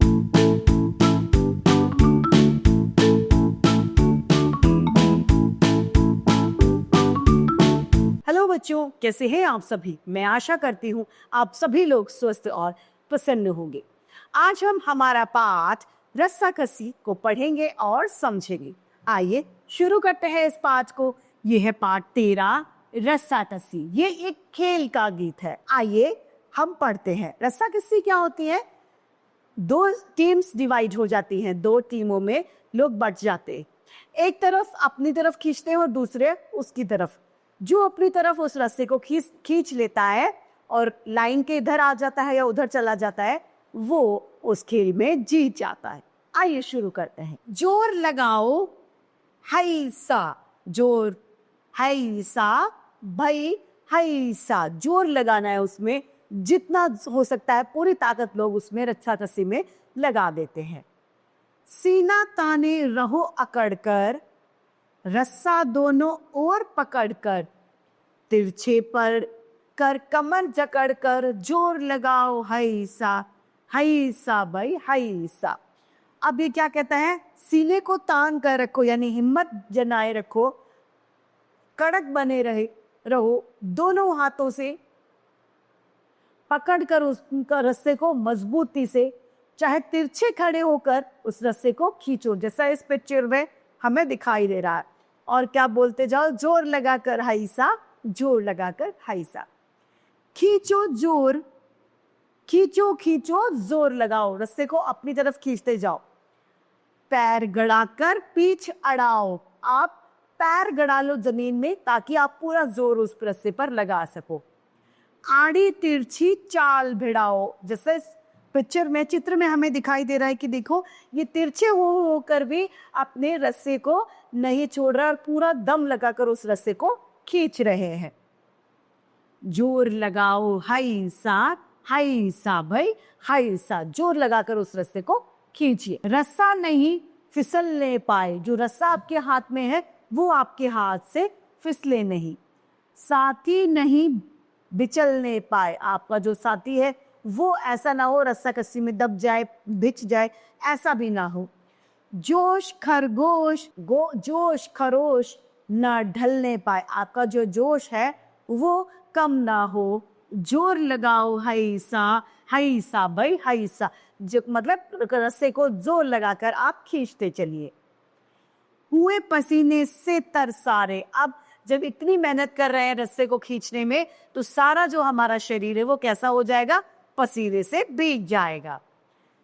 Hello बच्चों, कैसे हैं आप सभी। मैं आशा करती हूँ आप सभी लोग स्वस्थ और प्रसन्न होंगे। आज हम हमारा पाठ रस्साकसी को पढ़ेंगे और समझेंगे। आइए शुरू करते हैं इस पाठ को। यह है पाठ 13 रस्साकसी। ये एक खेल का गीत है। आइए हम पढ़ते हैं। रस्साकसी क्या होती है? दो टीम्स डिवाइड हो जाती हैं, दो टीमों में लोग बट जाते हैं। एक तरफ अपनी तरफ खींचते हैं और दूसरे उसकी तरफ। जो अपनी तरफ उस रस्से को खींच लेता है और लाइन के इधर आ जाता है या उधर चला जाता है, वो उस खेल में जीत जाता है। आइए शुरू करते हैं। जोर लगाओ हाय सा, जोर हाय सा भाई, हाय सा। जोर लगाना है, उसमें जितना हो सकता है पूरी ताकत लोग उसमें रस्साकसी में लगा देते हैं। सीना ताने रहो अकड़कर, रस्सा दोनों ओर पकड़कर, तिरछे पर कर कमर जकड़कर, जोर लगाओ हाय सा भाई, हाय सा। अब ये क्या कहता है? सीने को तान कर रखो, यानी हिम्मत जनाए रखो, कड़क बने रहो, दोनों हाथों से पकड़कर उसका रस्से को मजबूती से, चाहे तिरछे खड़े होकर उस रस्से को खींचो, जैसा इस पिक्चर में हमें दिखाई दे रहा है। और क्या बोलते जाओ? जोर लगाकर हाय सा, जोर लगाकर हाय सा। खींचो जोर, खींचो खींचो जोर लगाओ, रस्से को अपनी तरफ खींचते जाओ। पैर गड़ाकर पीछ अड़ाओ, आप पैर गड़ा लो जमीन में ताकि आप पूरा जोर उस रस्से पर लगा सको। आड़ी तिरछी चाल भिड़ाओ, जैसे इस पिक्चर में, चित्र में हमें दिखाई दे रहा है कि देखो ये तिरछे होकर भी अपने रस्से को नहीं छोड़ रहा और पूरा दम लगाकर उस रस्से को खींच रहे हैं। जोर लगाओ हाय सा भाई, हाय सा। जोर लगाकर उस रस्से को खींचिए। रस्सा नहीं फिसलने पाए, जो रस्सा आपके हाथ में है वो आपके हाथ से फिसले नहीं। साथी नहीं बिचलने पाए, आपका जो साथी है वो ऐसा ना हो रस्साकसी में दब जाए, भिच जाए, ऐसा भी ना हो। जोश खरोश ना ढलने पाए, आपका जो जोश है वो कम ना हो। जोर लगाओ हाय सा भाई, हाय सा। जो मतलब रस्से को जोर लगाकर आप खींचते चलिए। हुए पसीने से तरसारे, अब जब इतनी मेहनत कर रहे हैं रस्से को खींचने में, तो सारा जो हमारा शरीर है वो कैसा हो जाएगा? पसीने से भीग जाएगा।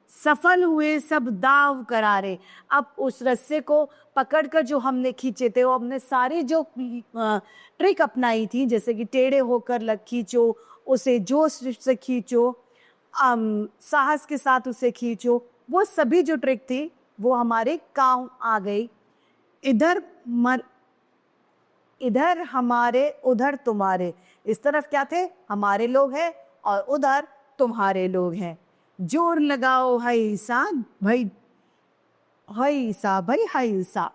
सफल हुए सब दाव करारे, अब उस रस्से को पकड़कर जो हमने खींचे थे, वो हमने सारी जो ट्रिक अपनाई थी, जैसे कि टेढ़े होकर खींचो, उसे जोश से खींचो, साहस के साथ उसे खींचो, वो सभी जो ट्रिक थी वो हमारे काम आ गई। इधर हमारे उधर तुम्हारे, इस तरफ क्या थे? हमारे लोग हैं और उधर तुम्हारे लोग हैं। जोर लगाओ हाय सा भाई, हाय सा।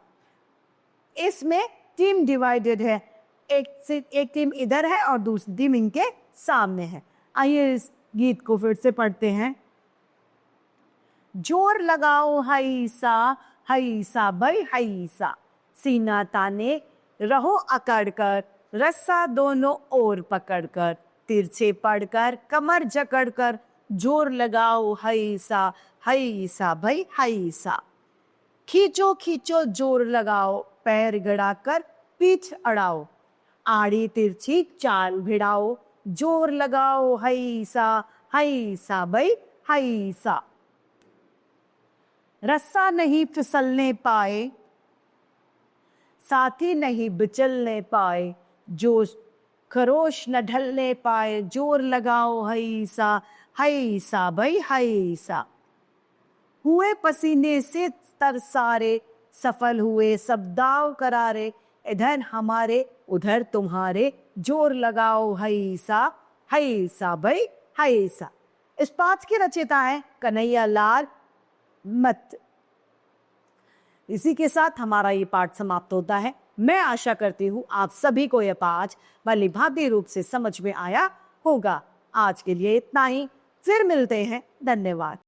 इसमें टीम डिवाइडेड है, एक टीम इधर है और दूसरी टीम इनके सामने है। आइए इस गीत को फिर से पढ़ते हैं। जोर लगाओ हाय सा भाई, हाय सा। सीना ताने रहो अकड़कर, रस्सा दोनों ओर पकड़कर, तिरछे पड़कर कमर जकड़कर, जोर लगाओ हाय सा भाई, हाय सा। खींचो खींचो जोर लगाओ, पैर गड़ाकर पीठ अड़ाओ, आड़ी तिरछी चाल भिड़ाओ, जोर लगाओ हाय सा भाई, हाय सा। रस्सा नहीं फिसलने पाए, साथी नहीं बिचलने पाए, जोश खरोश न ढलने पाए, जोर लगाओ हाय सा भाई, हाय सा। हुए पसीने से तरसारे, सफल हुए सब दाव करारे, इधर हमारे उधर तुम्हारे, जोर लगाओ हाय सा भाई, हाय सा। इस पाठ के रचयिता है कन्हैया लाल मत। इसी के साथ हमारा ये पाठ समाप्त होता है। मैं आशा करती हूँ आप सभी को यह पाठ भलीभांति रूप से समझ में आया होगा। आज के लिए इतना ही, फिर मिलते हैं। धन्यवाद।